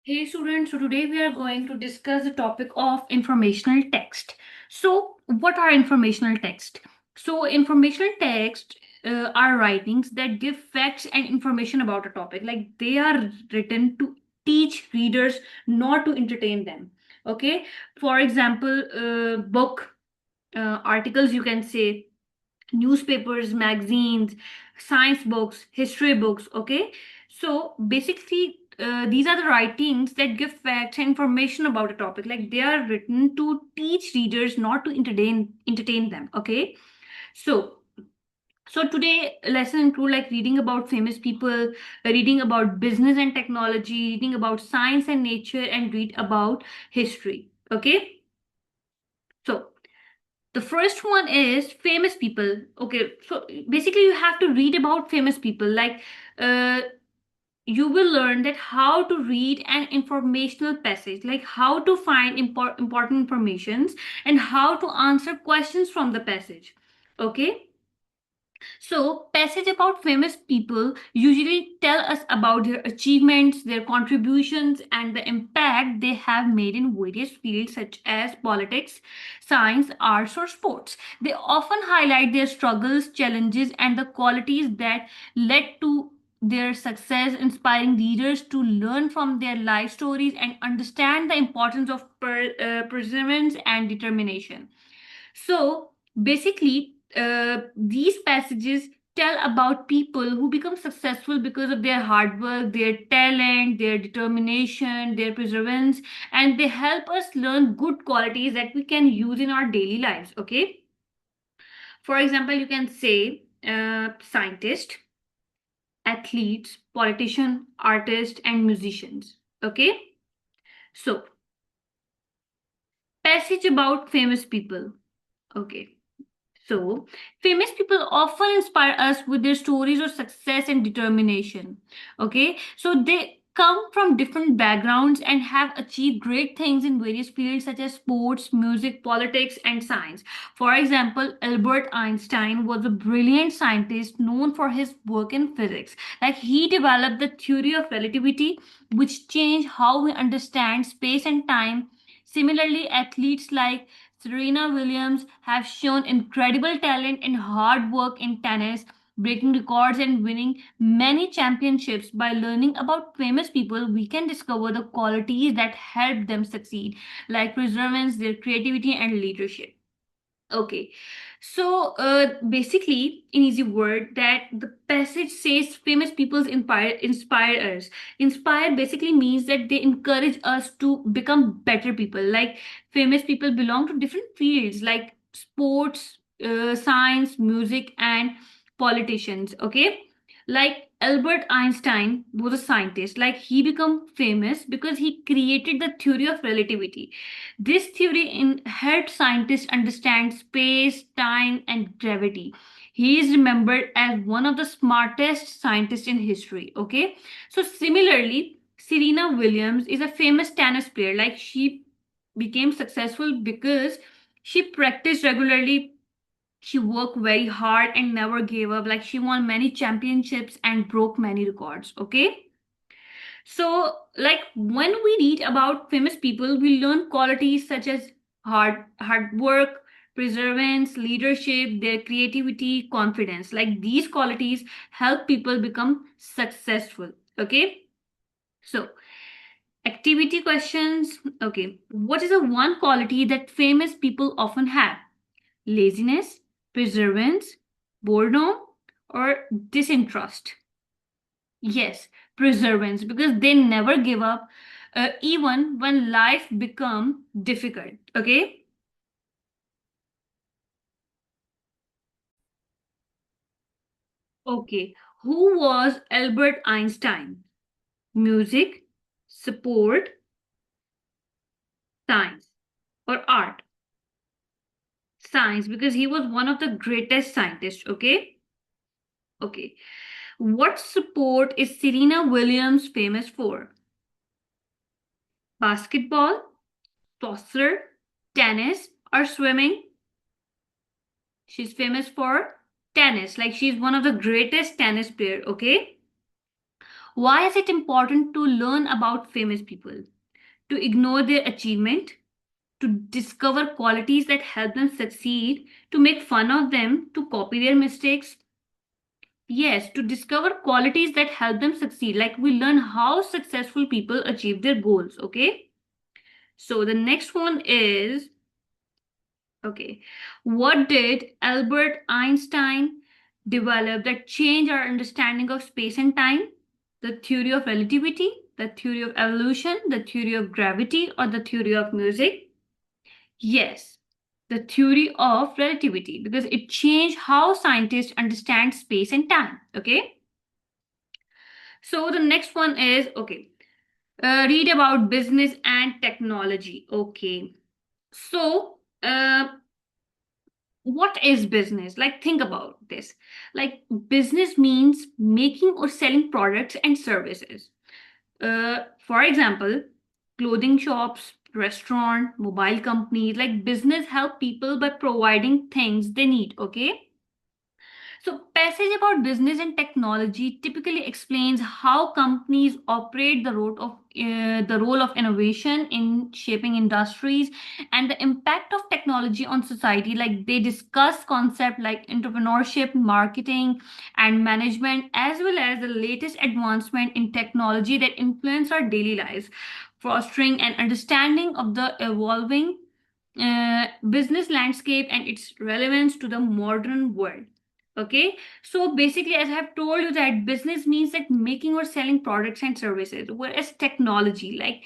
Hey students, so today we are going to discuss the topic of informational text. So, what are informational text? So, informational text are writings that give facts and information about a topic. Like they are written to teach readers, not to entertain them. Okay, for example, book articles, you can say newspapers, magazines, science books, history books. Okay, so basically, these are the writings that give facts and information about a topic. Like they are written to teach readers, not to entertain them. Okay, so. So today lesson include like reading about famous people, reading about business and technology, reading about science and nature, and read about history. Okay, so the first one is famous people. Okay, so basically you have to read about famous people. Like uh, you will learn that how to read an informational passage, like how to find important informations and how to answer questions from the passage. Okay, so, passage about famous people usually tell us about their achievements, their contributions, and the impact they have made in various fields such as politics, science, arts, or sports. They often highlight their struggles, challenges, and the qualities that led to their success, inspiring readers to learn from their life stories and understand the importance of perseverance and determination. So basically, these passages tell about people who become successful because of their hard work, their talent, their determination, their perseverance, and they help us learn good qualities that we can use in our daily lives. Okay. For example, you can say scientist, athletes, politician, artist, and musicians. Okay. So, passage about famous people. Okay. So, famous people often inspire us with their stories of success and determination. Okay, so they come from different backgrounds and have achieved great things in various fields such as sports, music, politics, and science. For example, Albert Einstein was a brilliant scientist known for his work in physics. Like he developed the theory of relativity, which changed how we understand space and time. Similarly, athletes like Serena Williams have shown incredible talent and hard work in tennis, breaking records and winning many championships. By learning about famous people, we can discover the qualities that help them succeed, like perseverance, their creativity, and leadership. Okay, so basically, in easy word, that the passage says famous people inspire us. Inspire basically means that they encourage us to become better people. Like famous people belong to different fields like sports, science, music, and politicians. Okay, like Albert Einstein was a scientist. Like he became famous because he created the theory of relativity. This theory helped scientists understand space, time, and gravity. He is remembered as one of the smartest scientists in history. Okay, so similarly, Serena Williams is a famous tennis player. Like she became successful because she practiced regularly, she worked very hard and never gave up. Like she won many championships and broke many records. Okay, so, like when we read about famous people, we learn qualities such as hard work, perseverance, leadership, their creativity, confidence. Like these qualities help people become successful. Okay? So, activity questions. Okay. What is the one quality that famous people often have? Laziness, perseverance, boredom, or disinterest? Yes, perseverance, because they never give up, even when life become difficult. Okay. Okay. Who was Albert Einstein? Music, sport, science, or art? Science, because he was one of the greatest scientists. Okay. Okay. What sport is Serena Williams famous for? Basketball, soccer, tennis, or swimming? She's famous for tennis. Like she's one of the greatest tennis player. Okay. Why is it important to learn about famous people? To ignore their achievement, to discover qualities that help them succeed, to make fun of them, to copy their mistakes. Yes, to discover qualities that help them succeed. Like we learn how successful people achieve their goals. Okay. So the next one is okay. What did Albert Einstein develop that changed our understanding of space and time? The theory of relativity, the theory of evolution, the theory of gravity, or the theory of music? Yes, the theory of relativity, because it changed how scientists understand space and time. Okay. So the next one is okay. Read about business and technology. Okay. So, what is business? Like, think about this. Like, business means making or selling products and services. For example, clothing shops, restaurant, mobile companies, like business help people by providing things they need. Okay. So, passage about business and technology typically explains how companies operate the role of innovation in shaping industries and the impact of technology on society. Like they discuss concepts like entrepreneurship, marketing, and management, as well as the latest advancement in technology that influence our daily lives, fostering an understanding of the evolving business landscape and its relevance to the modern world. Okay, so basically, as I have told you, that business means that making or selling products and services, whereas technology, like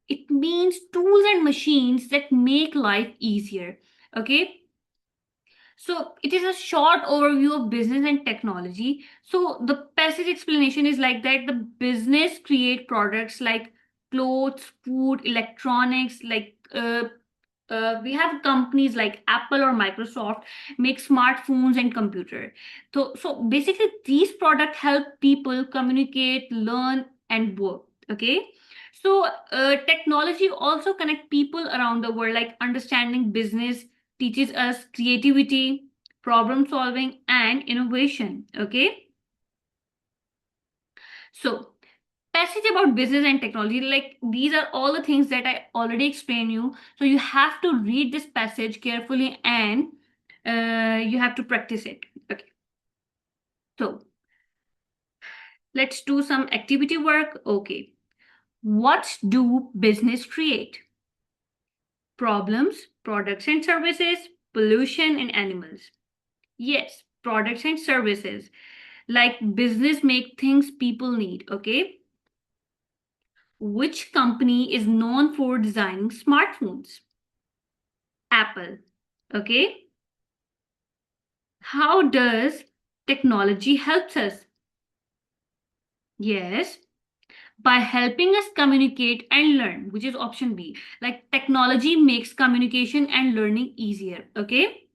it means tools and machines that make life easier. Okay, so it is a short overview of business and technology. So the passage explanation is like that the business create products like clothes, food, electronics, like we have companies like Apple or Microsoft make smartphones and computer. So basically these products help people communicate, learn, and work. Okay. So technology also connect people around the world, like understanding business teaches us creativity, problem solving, and innovation. Okay. So passage about business and technology, like these are all the things that I already explained you, so you have to read this passage carefully and you have to practice it. Okay, so let's do some activity work. Okay, what do business create? Problems, products and services, pollution, and animals. Yes, products and services, like business make things people need. Okay, which company is known for designing smartphones? Apple. Okay. How does technology helps us? Yes, by helping us communicate and learn, which is option B. Like technology makes communication and learning easier. Okay.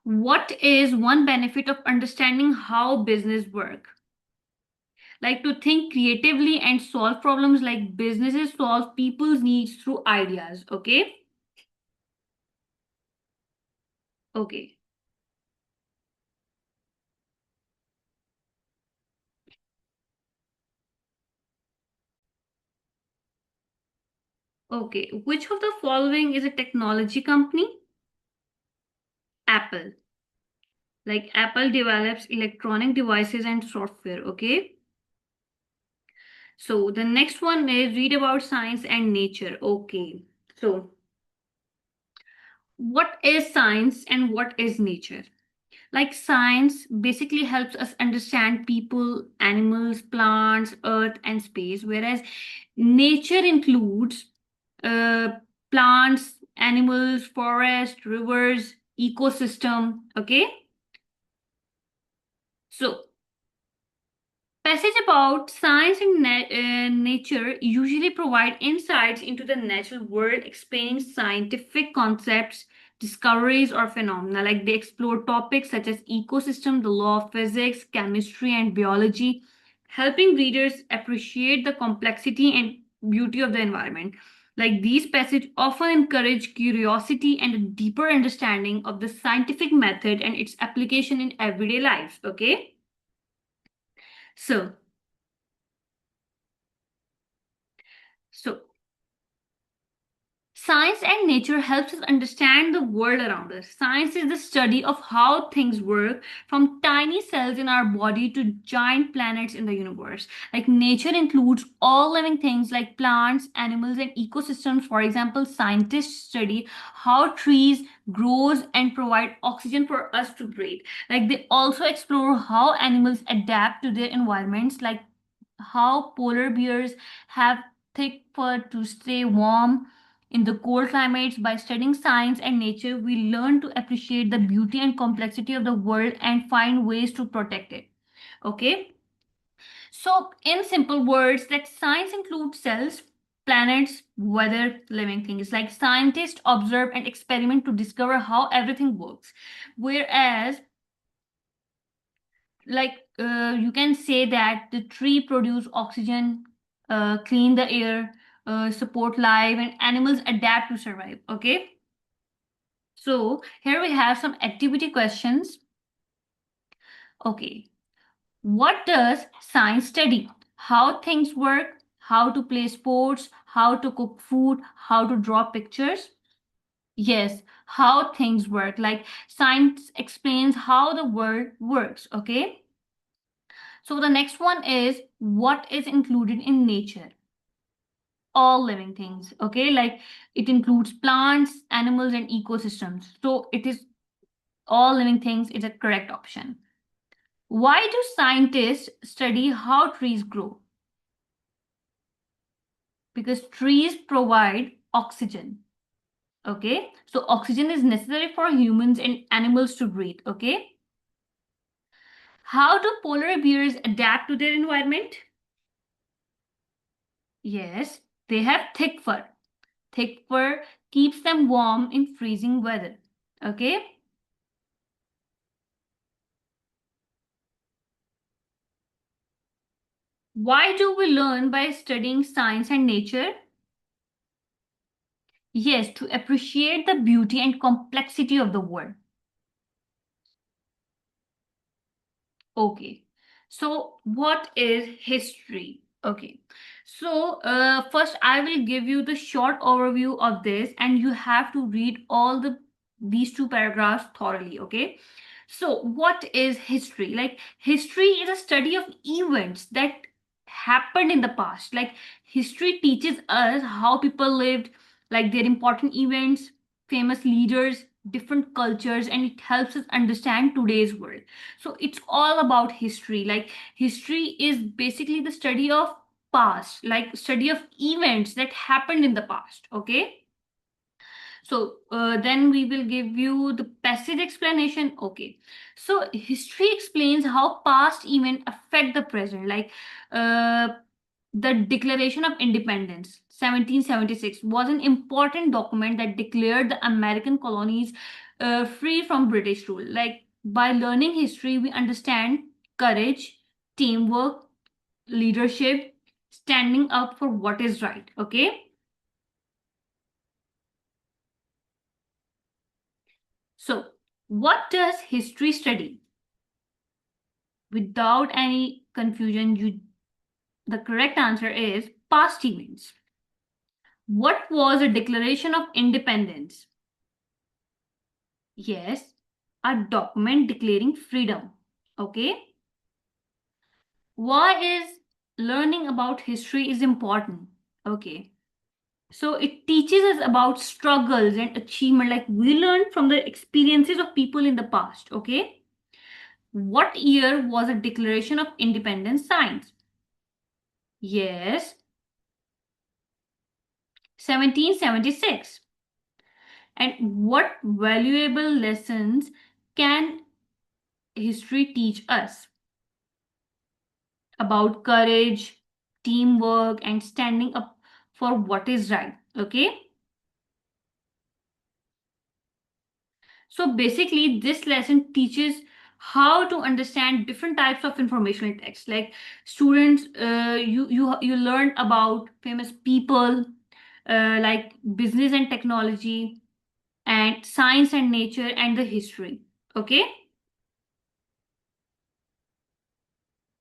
What is one benefit of understanding how business work? Like to think creatively and solve problems, like businesses solve people's needs through ideas. Okay. Okay. Okay. Which of the following is a technology company? Apple. Like Apple develops electronic devices and software. Okay. So the next one is read about science and nature. Okay. So what is science and what is nature? Like science basically helps us understand people, animals, plants, earth, and space, whereas nature includes uh, plants, animals, forest, rivers, ecosystem. Okay. So passage about science and nature usually provide insights into the natural world, explaining scientific concepts, discoveries, or phenomena. Like they explore topics such as ecosystem, the law of physics, chemistry, and biology, helping readers appreciate the complexity and beauty of the environment. Like these passages often encourage curiosity and a deeper understanding of the scientific method and its application in everyday life. Okay. So, so science and nature helps us understand the world around us. Science is the study of how things work, from tiny cells in our body to giant planets in the universe. Like nature includes all living things like plants, animals, and ecosystems. For example, scientists study how trees grows and provide oxygen for us to breathe. Like they also explore how animals adapt to their environments, like how polar bears have thick fur to stay warm in the cold climates. By studying science and nature, we learn to appreciate the beauty and complexity of the world and find ways to protect it. Okay? So, in simple words, that science includes cells, planets, weather, living things. Like scientists observe and experiment to discover how everything works. Whereas you can say that the tree produce oxygen, clean the air, support life, and animals adapt to survive. Okay, so here we have some activity questions. Okay, what does science study? How things work, how to play sports, how to cook food, how to draw pictures. Yes, how things work. Like science explains how the world works. Okay, so the next one is what is included in nature? All living things. Okay, like it includes plants, animals, and ecosystems. So it is all living things is a correct option. Why do scientists study how trees grow? Because trees provide oxygen. Okay, so oxygen is necessary for humans and animals to breathe. Okay, how do polar bears adapt to their environment? Yes, they have thick fur. Thick fur keeps them warm in freezing weather. Okay? Why do we learn by studying science and nature? Yes, to appreciate the beauty and complexity of the world. Okay. So, what is history? Okay. So, first I will give you the short overview of this, and you have to read all these two paragraphs thoroughly. Okay. So, what is history? Like, history is a study of events that happened in the past. Like, history teaches us how people lived, like their important events, famous leaders, different cultures, and it helps us understand today's world. So it's all about history. Like history is basically the study of past, like study of events that happened in the past. Okay, so then we will give you the passage explanation. Okay, so history explains how past events affect the present. Like uh, the Declaration of Independence 1776 was an important document that declared the American colonies free from British rule. Like by learning history, we understand courage, teamwork, leadership, standing up for what is right. Okay, so what does history study? Without any confusion, the correct answer is past events. What was a Declaration of Independence? Yes, a document declaring freedom. Okay. Why is learning about history is important? Okay. So it teaches us about struggles and achievement. Like we learn from the experiences of people in the past. Okay. What year was a Declaration of Independence signed? Yes, 1776. And what valuable lessons can history teach us about courage, teamwork, and standing up for what is right? Okay. So basically, this lesson teaches how to understand different types of informational text. Like students, you learn about famous people, like business and technology, and science and nature, and the history. Okay.